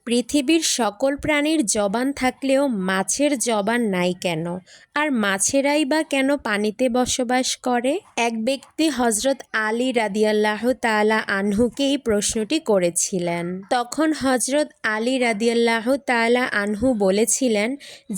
পৃথিবীর সকল প্রাণীর জবান থাকলেও মাছের জবান নাই কেন? আর মাছেরাই বা কেন পানিতে বসবাস করে? এক ব্যক্তি হজরত আলী রাদিয়াল্লাহু তাআলা আনহুকে এই প্রশ্নটি করেছিলেন। তখন হজরত আলী রাদিয়াল্লাহু তাআলা আনহু বলেছিলেন,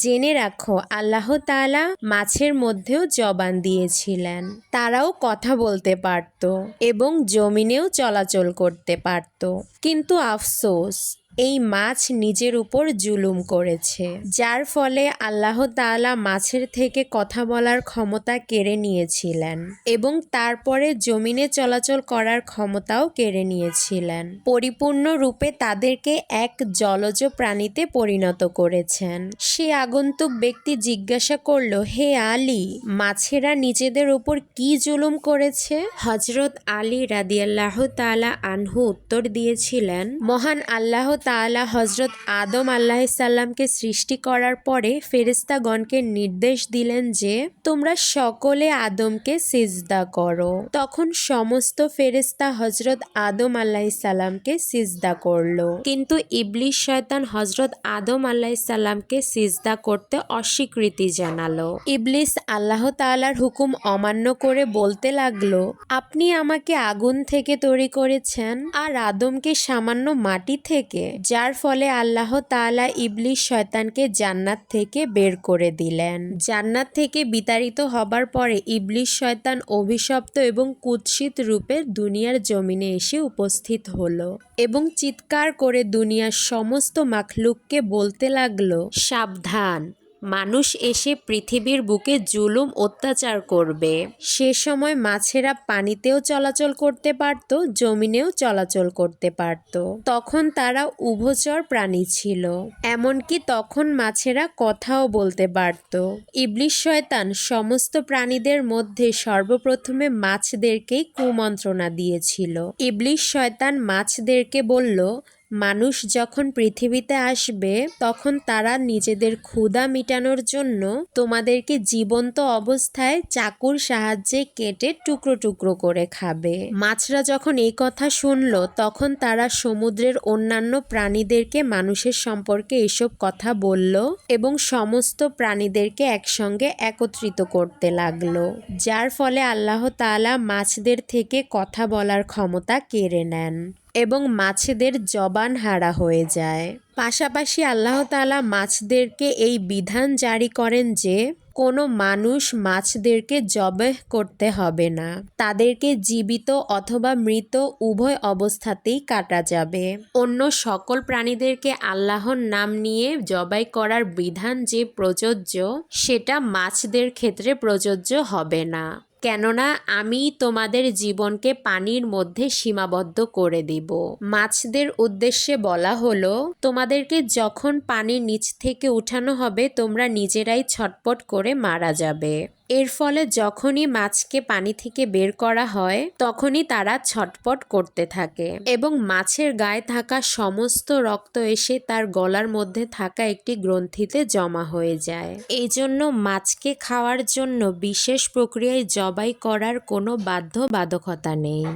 জেনে রাখো আল্লাহ তাআলা মাছের মধ্যেও জবান দিয়েছিলেন। তারাও কথা বলতে পারত এবং জমিনেও চলাচল করতে পারত। কিন্তু আফসোস, এই মাছ নিজের উপর জুলুম করেছে, যার ফলে আল্লাহ তাআলা মাছের থেকে কথা বলার ক্ষমতা কেড়ে নিয়েছিলেন এবং তারপরে জমিনে চলাচল করার ক্ষমতাও কেড়ে নিয়েছিলেন। পরিপূর্ণরূপে তাদেরকে এক জলজ প্রাণীতে পরিণত করেছেন। সে আগন্তুক ব্যক্তি জিজ্ঞাসা করল, হে আলী, মাছেরা নিজেদের উপর কি জুলুম করেছে? হজরত আলী রাদিয়াল্লাহু তাআলা আনহু উত্তর দিয়েছিলেন, মহান আল্লাহ তাআলা হজরত আদম আলাইহিসসালামকে সৃষ্টি করার পরে ফেরেশতাগণকে নির্দেশ দিলেন যে তোমরা সকলে আদমকে সিজদা করো। তখন সমস্ত ফেরেশতা হজরত আদম আলাইহিসসালামকে সিজদা করলো, কিন্তু ইবলিস শয়তান হজরত আদম আলাইহিসসালামকে সিজদা করতে অস্বীকৃতি জানালো। ইবলিস আল্লাহ তাআলার হুকুম অমান্য করে বলতে লাগলো, আপনি আমাকে আগুন থেকে তৈরি করেছেন আর আদমকে সামান্য মাটি থেকে, যার ফলে আল্লাহ তাআলা ইবলিস শয়তানকে জান্নাত থেকে বের করে দিলেন। জান্নাত থেকে বিতাড়িত হবার পরে ইবলিস শয়তান অভিশপ্ত এবং কুৎসিত রূপে দুনিয়ার জমিনে এসে উপস্থিত হলো এবং চিৎকার করে দুনিয়ার সমস্ত মাখলুককে বলতে লাগলো, সাবধান, মানুষ এসে পৃথিবীর বুকে জুলুম অত্যাচার করবে। সে সময় মাছেরা পানিতেও চলাচল করতে পারত, জমিনেও চলাচল করতে পারত। তখন তারা উভচর প্রাণী ছিল, এমনকি তখন মাছেরা কথাও বলতে পারত। ইবলিস শয়তান সমস্ত প্রাণীদের মধ্যে সর্বপ্রথমে মাছদেরকেই কুমন্ত্রণা দিয়েছিল। ইবলিস শয়তান মাছদেরকে বলল, মানুষ যখন পৃথিবীতে আসবে তখন তারা নিজেদের ক্ষুধা মিটানোর জন্য তোমাদেরকে জীবন্ত অবস্থায় চাকুর সাহায্যে কেটে টুকরো টুকরো করে খাবে। মাছরা যখন এই কথা শুনল তখন তারা সমুদ্রের অন্যান্য প্রাণীদেরকে মানুষের সম্পর্কে এসব কথা বলল এবং সমস্ত প্রাণীদেরকে একসঙ্গে একত্রিত করতে লাগলো, যার ফলে আল্লাহ তাআলা মাছদের থেকে কথা বলার ক্ষমতা কেড়ে নেন এবং মাছেদের জবান হারা হয়ে যায়। পাশাপাশি আল্লাহ তাআলা মাছদেরকে এই বিধান জারি করেন যে কোনো মানুষ মাছদেরকে জবেহ করতে হবে না, তাদেরকে জীবিত অথবা মৃত উভয় অবস্থাতেই কাটা যাবে। অন্য সকল প্রাণীদেরকে আল্লাহর নাম নিয়ে জবাই করার বিধান যে প্রযোজ্য, সেটা মাছদের ক্ষেত্রে প্রযোজ্য হবে না, কেননা আমি তোমাদের জীবনকে পানির মধ্যে সীমাবদ্ধ করে দিব। মাছদের উদ্দেশ্যে বলা হলো, তোমাদেরকে যখন পানির নিচ থেকে উঠানো হবে তোমরা নিজেরাই ছটপট করে মারা যাবে। এর ফলে যখনই মাছকে পানি থেকে বের করা হয় তখনই তারা ছটপট করতে থাকে এবং মাছের গায়ে থাকা সমস্ত রক্ত এসে তার গলার মধ্যে থাকা একটি গ্রন্থিতে জমা হয়ে যায়। এই জন্য মাছকে খাওয়ার জন্য বিশেষ প্রক্রিয়ায় জবাই করার কোনো বাধ্যবাধকতা নেই।